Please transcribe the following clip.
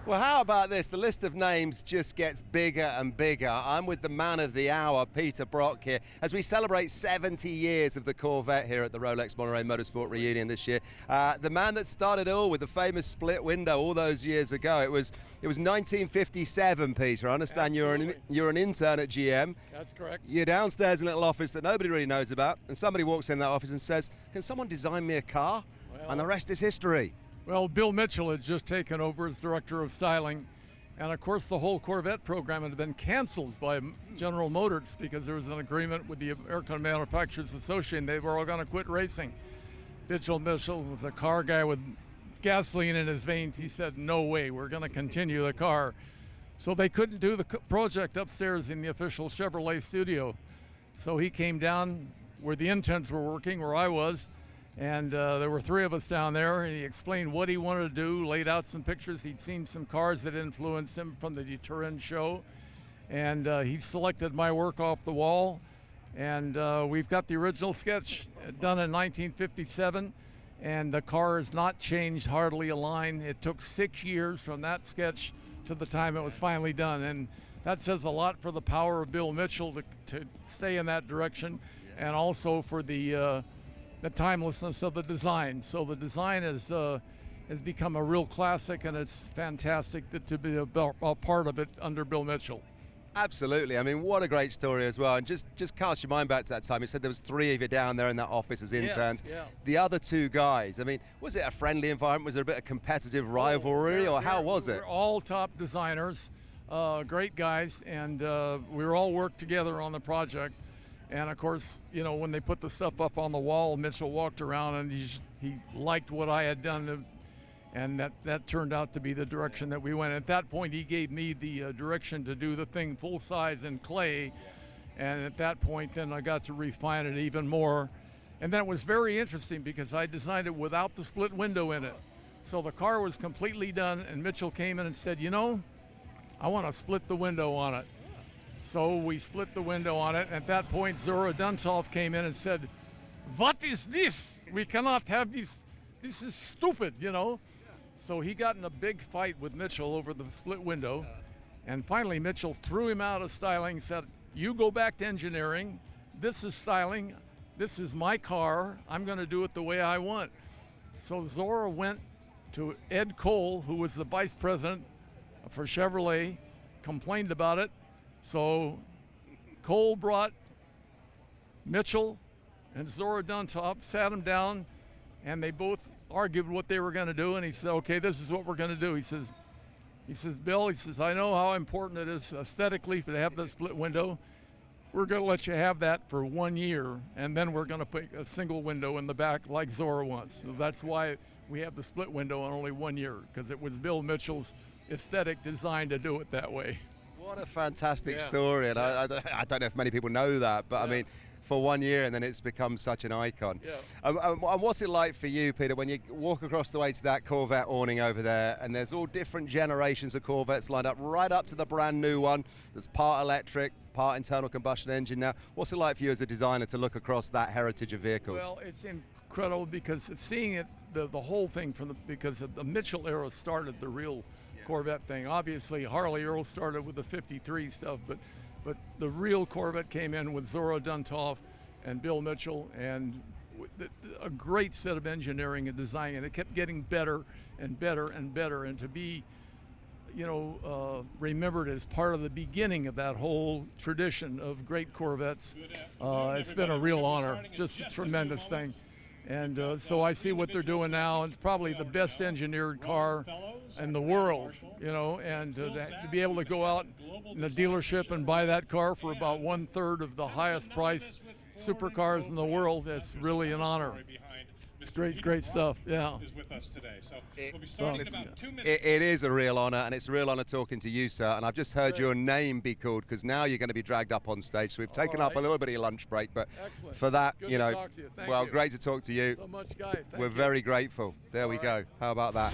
Well, how about this? The list of names just gets bigger and bigger. I'm with the man of the hour, Peter Brock, here, as we celebrate 70 years of the Corvette here at the Rolex Monterey Motorsport reunion this year. The man that started it all with the famous split window all those years ago. It was 1957, Peter. I understand you're an intern at GM. That's correct. You're downstairs in a little office that nobody really knows about, and somebody walks in that office and says, "Can someone design me a car?" Well, and the rest is history. Well, Bill Mitchell had just taken over as director of styling, and of course the whole Corvette program had been canceled by General Motors because there was an agreement with the American Manufacturers Association. They were all going to quit racing. Mitchell was a car guy with gasoline in his veins. He said, "No way, we're going to continue the car." So they couldn't do the project upstairs in the official Chevrolet studio. So he came down where the interns were working, where I was, and there were three of us down there, and he explained what he wanted to do, laid out some pictures. He'd seen some cars that influenced him from the Turin show, and he selected my work off the wall, and we've got the original sketch done in 1957, and the car has not changed hardly a line. It took 6 years from that sketch to the time it was finally done, and that says a lot for the power of Bill Mitchell to stay in that direction, and also for the timelessness of the design. So the design has become a real classic, and it's fantastic to be a part of it under Bill Mitchell. Absolutely. I mean, what a great story as well. And just cast your mind back to that time. You said there was three of you down there in that office as interns. Yes, yeah. The other two guys, I mean, was it a friendly environment? Was there a bit of competitive rivalry, or how was it? We were all top designers, great guys, and we were all worked together on the project. And of course, you know, when they put the stuff up on the wall, Mitchell walked around and he liked what I had done, and that turned out to be the direction that we went. At that point, he gave me the direction to do the thing full size in clay, and at that point, then I got to refine it even more. And then it was very interesting because I designed it without the split window in it. So the car was completely done, and Mitchell came in and said, "You know, I want to split the window on it." So we split the window on it. At that point, Zora Duntov came in and said, "What is this? We cannot have this. This is stupid, you know." So he got in a big fight with Mitchell over the split window. And finally, Mitchell threw him out of styling, said, "You go back to engineering. This is styling. This is my car. I'm going to do it the way I want." So Zora went to Ed Cole, who was the vice president for Chevrolet, complained about it. So Cole brought Mitchell and Zora Duntov, sat them down, and they both argued what they were going to do. And he said, "Okay, this is what we're going to do." He says, "Bill," he says, "I know how important it is aesthetically to have the split window. We're going to let you have that for 1 year, and then we're going to put a single window in the back like Zora wants." So that's why we have the split window in only 1 year, because it was Bill Mitchell's aesthetic design to do it that way. What a fantastic story, and I don't know if many people know that, but I mean, for 1 year and then it's become such an icon. And what's it like for you, Peter, when you walk across the way to that Corvette awning over there, and there's all different generations of Corvettes lined up, right up to the brand new one that's part electric, part internal combustion engine now. What's it like for you as a designer to look across that heritage of vehicles? Well, it's incredible because seeing it, the whole thing because the Mitchell era started the real Corvette thing. Obviously, Harley Earl started with the 53 stuff, but the real Corvette came in with Zora Duntov and Bill Mitchell, and a great set of engineering and design, and it kept getting better and better and better, and to be, you know, remembered as part of the beginning of that whole tradition of great Corvettes. It's been a real honor, just a tremendous thing. And so I see what they're doing now, and it's probably the best engineered car in the world, you know, and to be able to go out in a dealership and buy that car for about 1/3 of the highest priced supercars in the world, it's really an honor. It's great stuff, yeah. Is with us today. So we'll be starting in about 2 minutes. It is a real honor, and it's a real honor talking to you, sir. And I've just heard your name be called, because now you're going to be dragged up on stage. So we've taken up a little bit of your lunch break, but for that, Good you know, to talk to you. Thank well, you great to talk to you. so much, Guy. Thank We're you. very grateful. There we go. How about that?